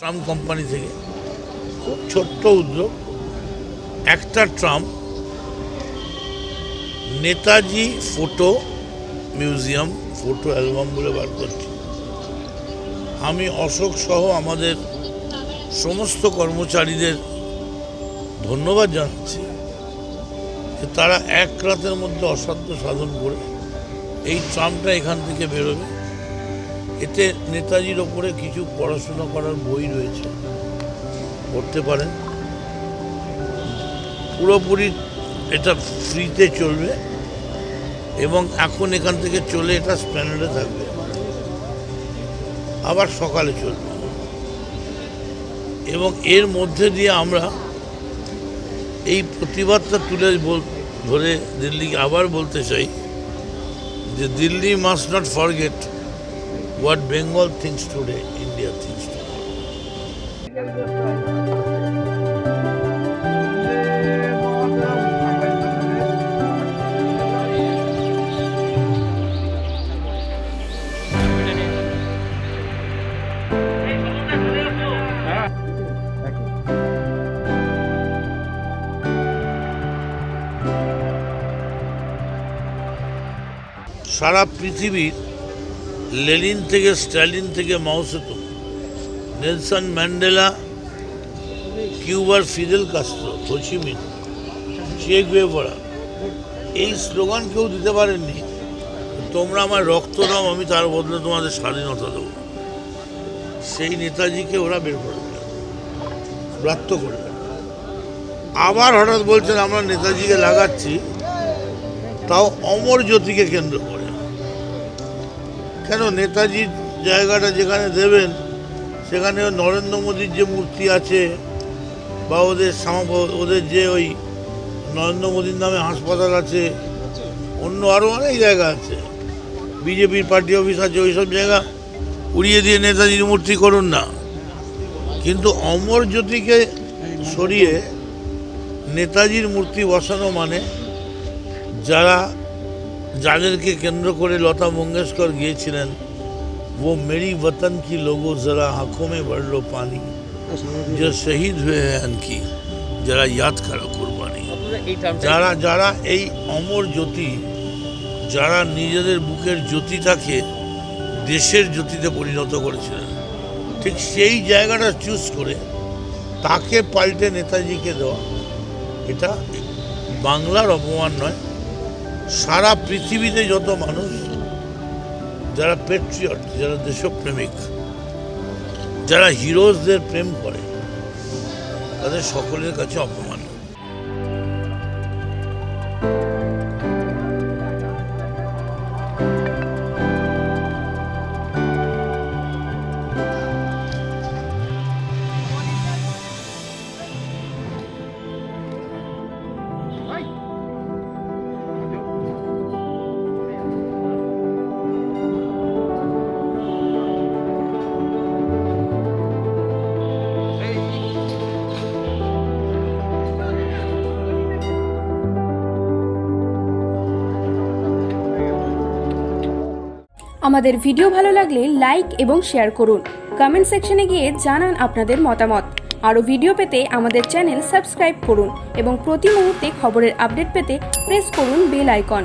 Tram company থেকে খুব ছোট্ট উদ্যোগ, একটা tram Netaji photo museum, photo album বলে বার করছি। আমি অশোক সহ আমাদের সমস্ত কর্মচারীদের ধন্যবাদ জানাচ্ছি যে তারা এক রাতের মধ্যে অসাধ্য সাধন করে এই ট্রামটা এখান থেকে বেরোবে। এতে নেতাজির ওপরে কিছু পড়াশোনা করার বই রয়েছে, পড়তে পারেন। পুরোপুরি এটা ফ্রিতে চলবে এবং এখন এখান থেকে চলে এটা স্প্ল্যানেডে থাকবে, আবার সকালে চলবে। এবং এর মধ্যে দিয়ে আমরা এই প্রতিবাদটা তুলে ধরে দিল্লিকে আবার বলতে চাই যে Delhi must not forget what Bengal thinks today, India thinks today. সারা পৃথিবীর লেনিন থেকে স্ট্যালিন থেকে মাও সেতুং, নেলসন ম্যান্ডেলা, কিউবার ফিদেল কাস্ত্রো, হো চি মিন, চে গুয়েভারা, এই স্লোগান কেউ দিতে পারেননি তোমরা আমার রক্ত দাও, আমি তার বদলে তোমাদের স্বাধীনতা দেবো। সেই নেতাজিকে ওরা বের করে দিল, ব্রাত্য করে। আবার হঠাৎ বলছেন আমরা নেতাজিকে লাগাচ্ছি, তাও অমর জ্যোতিকে কেন্দ্র করে। কেন নেতাজির জায়গাটা যেখানে দেবেন সেখানে নরেন্দ্র মোদীর যে মূর্তি আছে বা ওদের যে ওই নরেন্দ্র মোদীর নামে হাসপাতাল আছে, অন্য আরও অনেক জায়গা আছে, বিজেপির পার্টি অফিস আছে, ওই সব জায়গা উড়িয়ে দিয়ে নেতাজির মূর্তি করুন না। কিন্তু অমর জ্যোতিকে সরিয়ে নেতাজির মূর্তি বসানো মানে যাদেরকে কেন্দ্র করে লতা মঙ্গেশকর গিয়েছিলেন, वो मेरी वतन की लोगों जरा आंखों में भर लो पानी, जो शहीद हुए हैं उनकी जरा याद करो कुर्बानी। যারা এই অমর জ্যোতি, যারা নিজেদের বুকের জ্যোতিটাকে দেশের জ্যোতিতে পরিণত করেছিলেন, ঠিক সেই জায়গাটা চুজ করে তাকে পাল্টে নেতাজিকে দেওয়া, এটা বাংলার অপমান নয়। সারা পৃথিবীতে যত মানুষ যারা পেট্রিয়ট, যারা দেশপ্রেমিক, যারা হিরোজদের প্রেম করে, তাদের সকলের কাছে অপমান। আমাদের ভিডিও ভালো লাগলে লাইক এবং শেয়ার করুন। কমেন্ট সেকশনে গিয়ে জানান আপনাদের মতামত। আরও ভিডিও পেতে আমাদের চ্যানেল সাবস্ক্রাইব করুন এবং প্রতি মুহূর্তে খবরের আপডেট পেতে প্রেস করুন বেল আইকন।